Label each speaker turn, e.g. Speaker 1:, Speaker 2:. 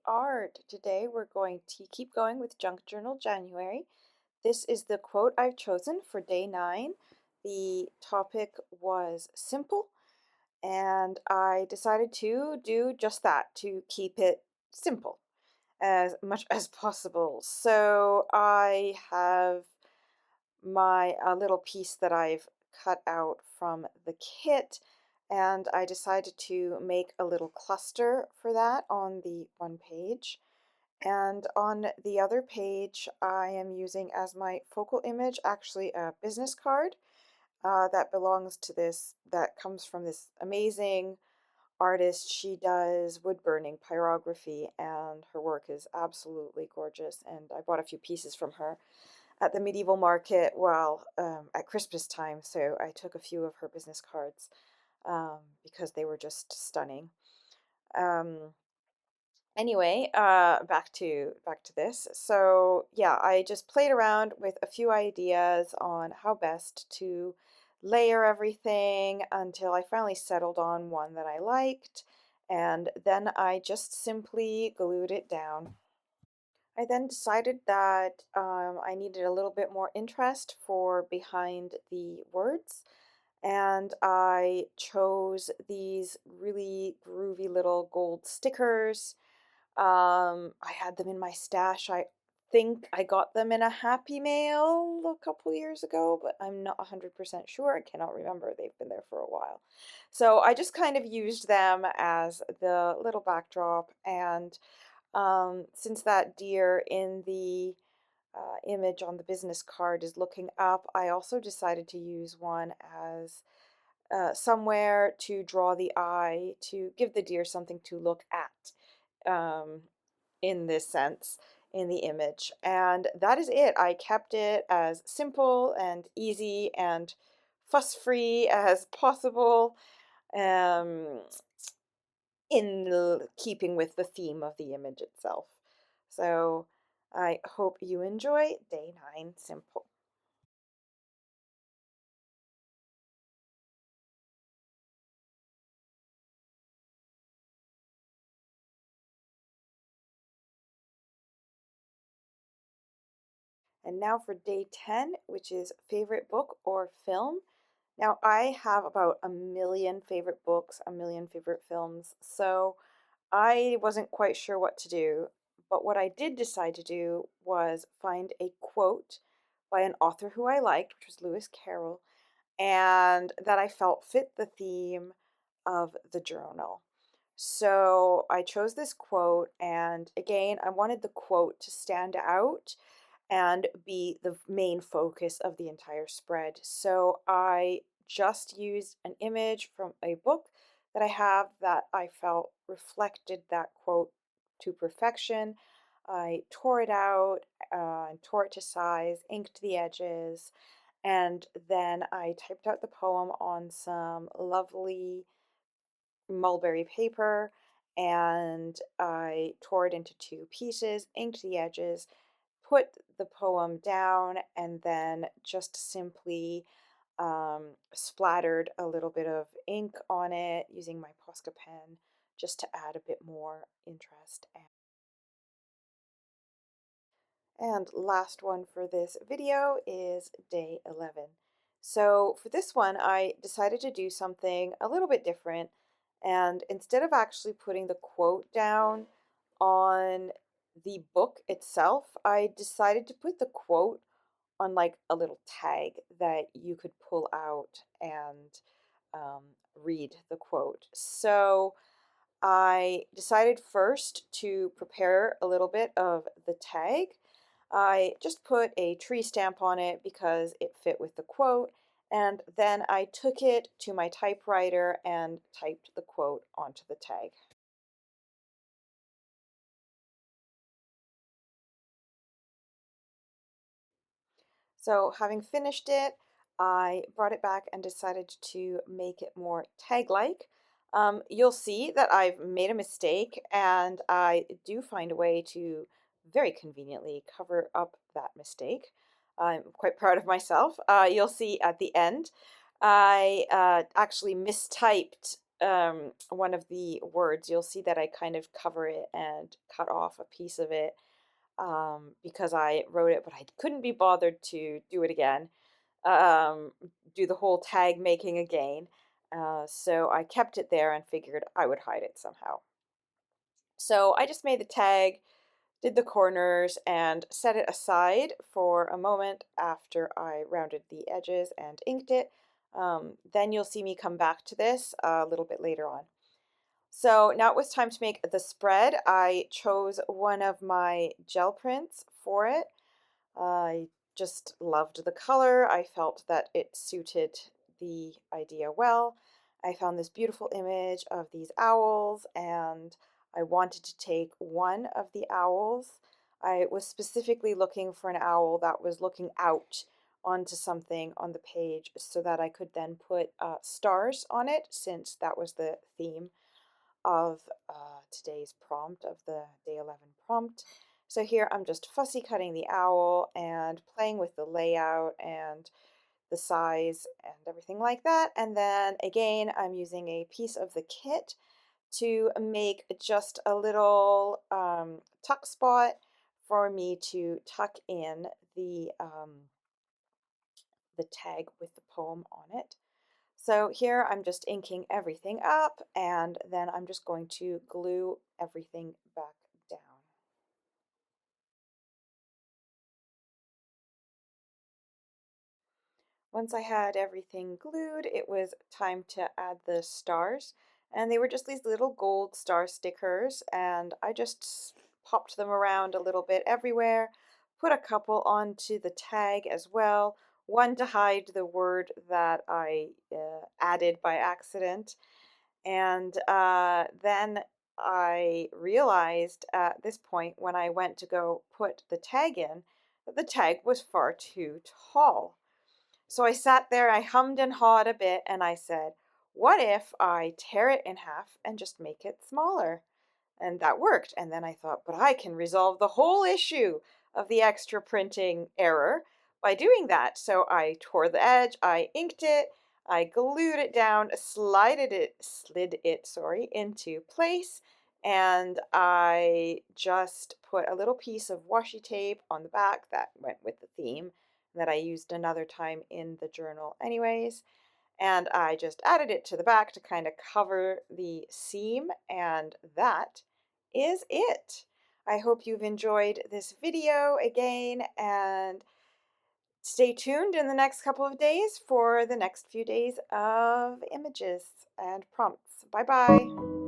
Speaker 1: art. Today we're going to keep going with Junk Journal January. This is the quote I've chosen for day 9. The topic was simple, and I decided to do just that, to keep it simple as much as possible. So I have my little piece that I've cut out from the kit, and I decided to make a little cluster for that on the one page. And on the other page, I am using as my focal image actually a business card that belongs to that comes from this amazing artist. She does wood burning pyrography, and her work is absolutely gorgeous. And I bought a few pieces from her at the medieval market, well, at Christmas time, so I took a few of her business cards because they were just stunning. Um, anyway, back to this. So yeah, I just played around with a few ideas on how best to layer everything until I finally settled on one that I liked, and then I just simply glued it down. I then decided that I needed a little bit more interest for behind the words, and I chose these really groovy little gold stickers. I had them in my stash. I think I got them in a Happy Mail a couple years ago, but I'm not 100% sure. I cannot remember. They've been there for a while. So I just kind of used them as the little backdrop, and since that deer in the image on the business card is looking up, I also decided to use one as somewhere to draw the eye, to give the deer something to look at in this sense in the image. And that is it. I kept it as simple and easy and fuss-free as possible. Um, in keeping with the theme of the image itself. So I hope you enjoy day 9 simple. And now for day 10, which is favorite book or film. Now I have about a million favorite books, a million favorite films, so I wasn't quite sure what to do. But what I did decide to do was find a quote by an author who I liked, which was Lewis Carroll, and that I felt fit the theme of the journal. So I chose this quote, and again, I wanted the quote to stand out and be the main focus of the entire spread. So I just used an image from a book that I have that I felt reflected that quote to perfection. I tore it out and tore it to size, inked the edges, and then I typed out the poem on some lovely mulberry paper, and I tore it into two pieces, inked the edges, put the poem down, and then just simply splattered a little bit of ink on it using my Posca pen just to add a bit more interest. And last one for this video is day 11. So for this one, I decided to do something a little bit different. And instead of actually putting the quote down on the book itself, I decided to put the quote on like a little tag that you could pull out and um, read the quote. So I decided first to prepare a little bit of the tag. I just put a tree stamp on it because it fit with the quote, and then I took it to my typewriter and typed the quote onto the tag. So having finished it, I brought it back and decided to make it more tag-like. You'll see that I've made a mistake, and I do find a way to very conveniently cover up that mistake. I'm quite proud of myself. You'll see at the end, I actually mistyped one of the words, you'll see that I kind of cover it and cut off a piece of it because I wrote it, but I couldn't be bothered to do it again, um, do the whole tag making again. So I kept it there and figured I would hide it somehow. So I just made the tag, did the corners, and set it aside for a moment after I rounded the edges and inked it. Then you'll see me come back to this a little bit later on. So now it was time to make the spread. I chose one of my gel prints for it. I just loved the color. I felt that it suited the idea well. I found this beautiful image of these owls, and I wanted to take one of the owls. I was specifically looking for an owl that was looking out onto something on the page so that I could then put stars on it, since that was the theme of today's prompt, of the day 11 prompt. So here I'm just fussy cutting the owl and playing with the layout and the size and everything like that. And then again, I'm using a piece of the kit to make just a little tuck spot for me to tuck in the tag with the poem on it. So here I'm just inking everything up, and then I'm just going to glue everything back down. Once I had everything glued, it was time to add the stars, and they were just these little gold star stickers, and I just popped them around a little bit everywhere, put a couple onto the tag as well, one to hide the word that I added by accident. And then I realized at this point, when I went to go put the tag in, that the tag was far too tall. So I sat there, I hummed and hawed a bit, and I said, what if I tear it in half and just make it smaller? And that worked. And then I thought, but I can resolve the whole issue of the extra printing error by doing that. So I tore the edge, I inked it, I glued it down, slid it, sorry, into place, and I just put a little piece of washi tape on the back that went with the theme that I used another time in the journal anyways. And I just added it to the back to kind of cover the seam, and that is it. I hope you've enjoyed this video again, and stay tuned in the next couple of days for the next few days of images and prompts. Bye bye.